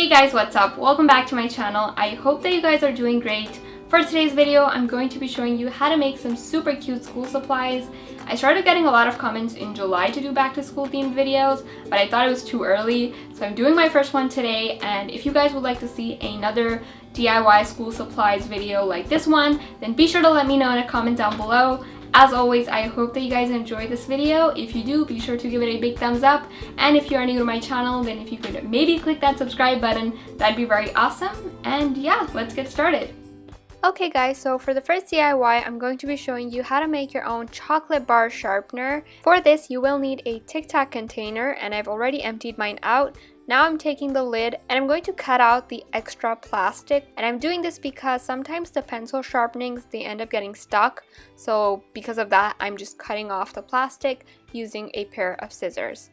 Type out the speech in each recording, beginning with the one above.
Hey guys, what's up? Welcome back to my channel. I hope that you guys are doing great. For today's video, I'm going to be showing you how to make some super cute school supplies. I started getting a lot of comments in July to do back to school themed videos, but I thought it was too early, so I'm doing my first one today. And if you guys would like to see another DIY school supplies video like this one, then be sure to let me know in a comment down below. As always, I hope that you guys enjoyed this video. If you do, be sure to give it a big thumbs up. And if you are new to my channel, then if you could maybe click that subscribe button, that'd be very awesome. And yeah, let's get started. Okay guys, so for the first DIY, I'm going to be showing you how to make your own chocolate bar sharpener. For this, you will need a Tic Tac container, and I've already emptied mine out. Now I'm taking the lid and I'm going to cut out the extra plastic, and I'm doing this because sometimes the pencil sharpenings, they end up getting stuck. So because of that, I'm just cutting off the plastic using a pair of scissors.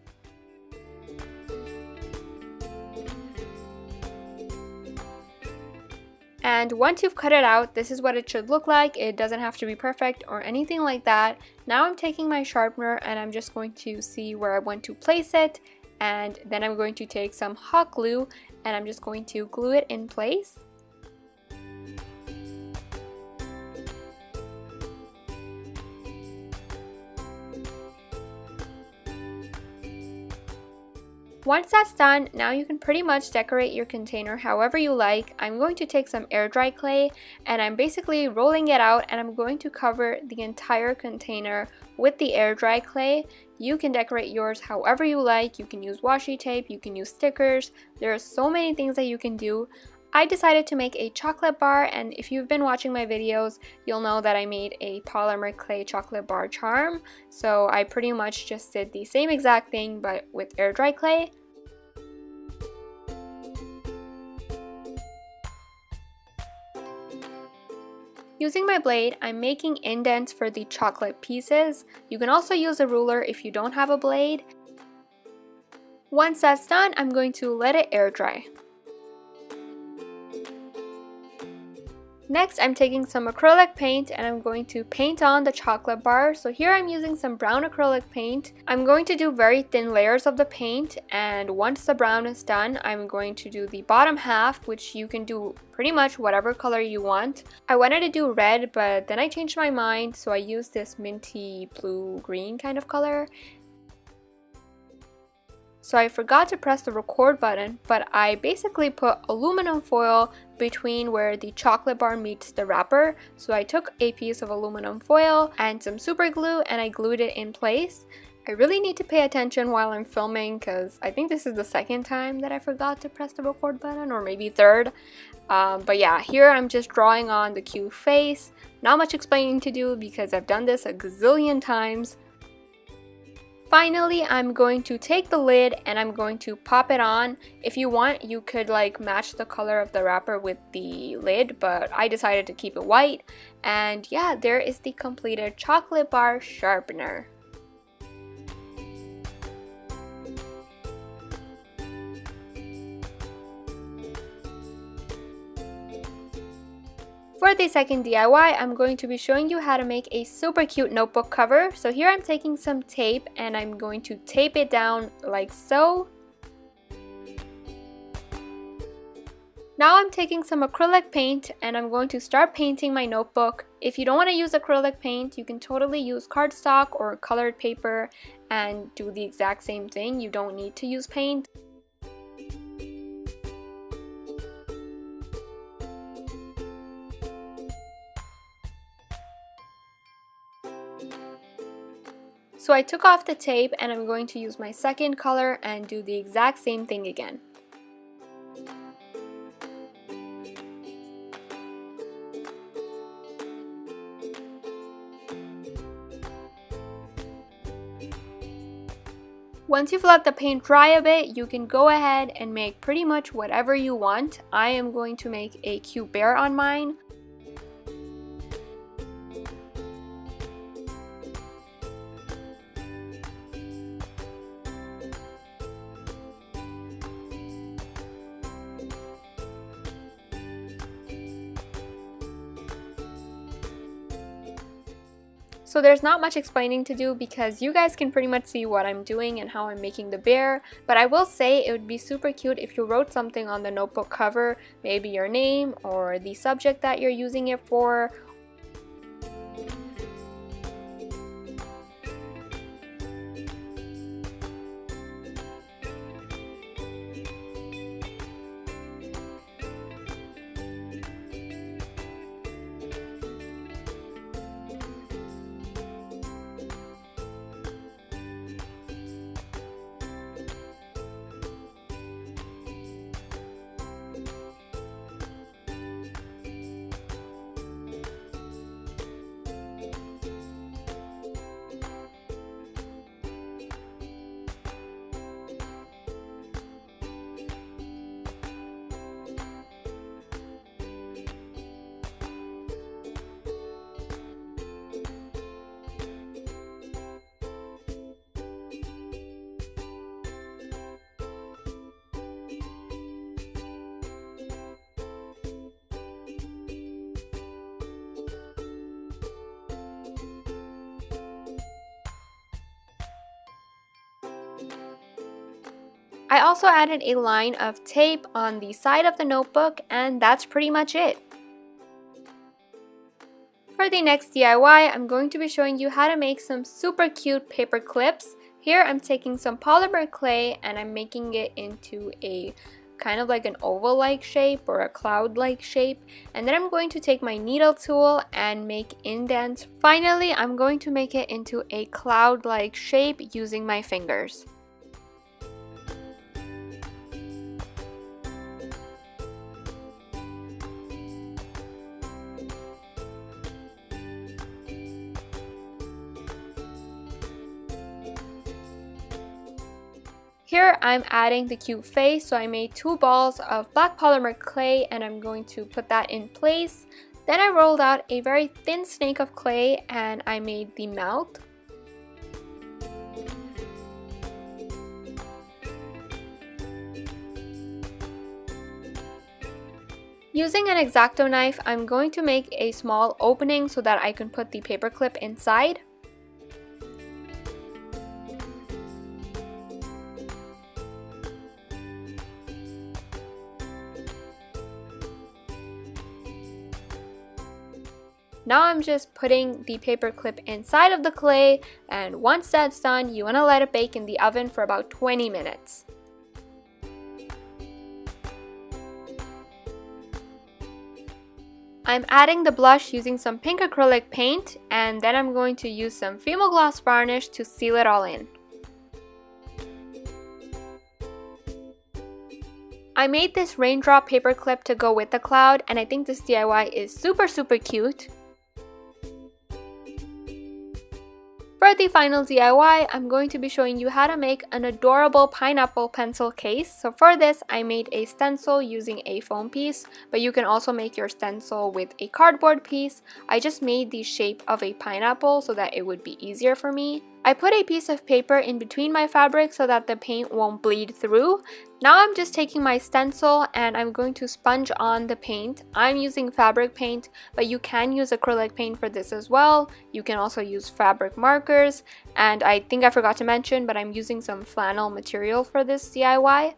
And once you've cut it out, this is what it should look like. It doesn't have to be perfect or anything like that. Now I'm taking my sharpener and I'm just going to see where I want to place it. And then I'm going to take some hot glue and I'm just going to glue it in place. Once that's done, now you can pretty much decorate your container however you like. I'm going to take some air dry clay and I'm basically rolling it out, and I'm going to cover the entire container with the air dry clay. You can decorate yours however you like. You can use washi tape, you can use stickers. There are so many things that you can do. I decided to make a chocolate bar, and if you've been watching my videos, you'll know that I made a polymer clay chocolate bar charm. So I pretty much just did the same exact thing but with air dry clay. Using my blade, I'm making indents for the chocolate pieces. You can also use a ruler if you don't have a blade. Once that's done, I'm going to let it air dry. Next, I'm taking some acrylic paint and I'm going to paint on the chocolate bar. So here I'm using some brown acrylic paint. I'm going to do very thin layers of the paint, and once the brown is done, I'm going to do the bottom half, which you can do pretty much whatever color you want. I wanted to do red, but then I changed my mind, so I used this minty blue-green kind of color. So I forgot to press the record button, but I basically put aluminum foil between where the chocolate bar meets the wrapper. So I took a piece of aluminum foil and some super glue and I glued it in place. I really need to pay attention while I'm filming because I think this is the second time that I forgot to press the record button, or maybe third. But yeah, here I'm just drawing on the cute face. Not much explaining to do because I've done this a gazillion times. Finally, I'm going to take the lid and I'm going to pop it on. If you want, you could like match the color of the wrapper with the lid, but I decided to keep it white. And yeah, there is the completed chocolate bar sharpener. For the second DIY, I'm going to be showing you how to make a super cute notebook cover. So here I'm taking some tape and I'm going to tape it down like so. Now I'm taking some acrylic paint and I'm going to start painting my notebook. If you don't want to use acrylic paint, you can totally use cardstock or colored paper and do the exact same thing. You don't need to use paint. So I took off the tape and I'm going to use my second color and do the exact same thing again. Once you've let the paint dry a bit, you can go ahead and make pretty much whatever you want. I am going to make a cute bear on mine. So there's not much explaining to do because you guys can pretty much see what I'm doing and how I'm making the bear. But I will say it would be super cute if you wrote something on the notebook cover, maybe your name or the subject that you're using it for. I also added a line of tape on the side of the notebook, and that's pretty much it. For the next DIY, I'm going to be showing you how to make some super cute paper clips. Here I'm taking some polymer clay and I'm making it into a kind of like an oval-like shape or a cloud-like shape, and then I'm going to take my needle tool and make indents. Finally, I'm going to make it into a cloud-like shape using my fingers. Here I'm adding the cute face, so I made 2 balls of black polymer clay and I'm going to put that in place. Then I rolled out a very thin snake of clay and I made the mouth. Using an X-Acto knife, I'm going to make a small opening so that I can put the paper clip inside. Now I'm just putting the paper clip inside of the clay, and once that's done, you want to let it bake in the oven for about 20 minutes. I'm adding the blush using some pink acrylic paint, and then I'm going to use some Fimo Gloss varnish to seal it all in. I made this raindrop paper clip to go with the cloud, and I think this DIY is super cute. For the final DIY, I'm going to be showing you how to make an adorable pineapple pencil case. So for this, I made a stencil using a foam piece, but you can also make your stencil with a cardboard piece. I just made the shape of a pineapple so that it would be easier for me. I put a piece of paper in between my fabric so that the paint won't bleed through. Now I'm just taking my stencil and I'm going to sponge on the paint. I'm using fabric paint, but you can use acrylic paint for this as well. You can also use fabric markers, and I think I forgot to mention, but I'm using some flannel material for this DIY.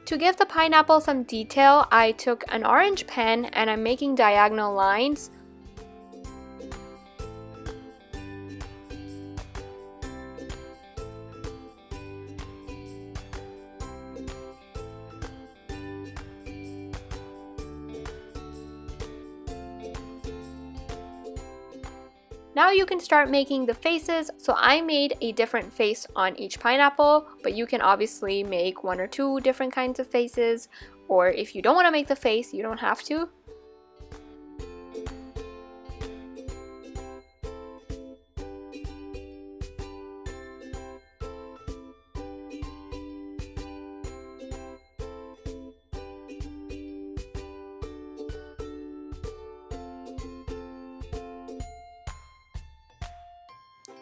To give the pineapple some detail, I took an orange pen and I'm making diagonal lines. Now you can start making the faces. So I made a different face on each pineapple, but you can obviously make 1 or 2 different kinds of faces, or if you don't want to make the face, you don't have to.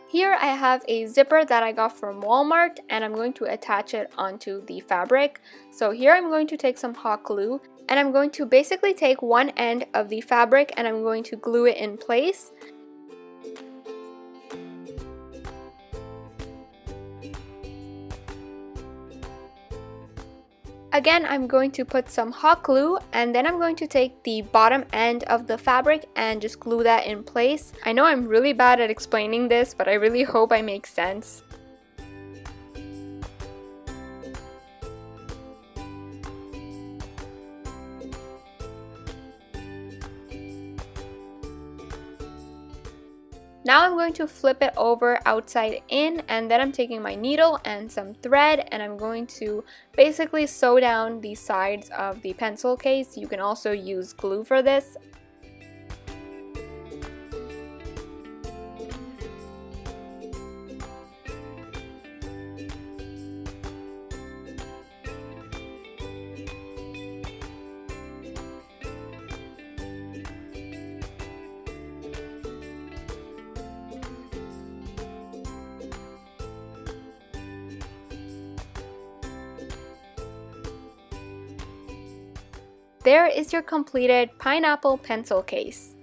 Here I have a zipper that I got from Walmart, and I'm going to attach it onto the fabric. So here I'm going to take some hot glue, and I'm going to basically take one end of the fabric and I'm going to glue it in place. Again, I'm going to put some hot glue, and then I'm going to take the bottom end of the fabric and just glue that in place. I know I'm really bad at explaining this, but I really hope I make sense. Now I'm going to flip it over outside in, and then I'm taking my needle and some thread, and I'm going to basically sew down the sides of the pencil case. You can also use glue for this. There is your completed pineapple pencil case.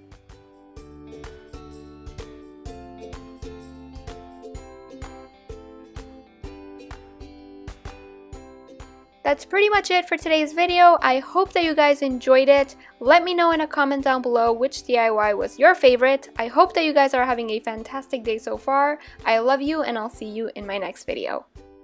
That's pretty much it for today's video. I hope that you guys enjoyed it. Let me know in a comment down below which DIY was your favorite. I hope that you guys are having a fantastic day so far. I love you, and I'll see you in my next video.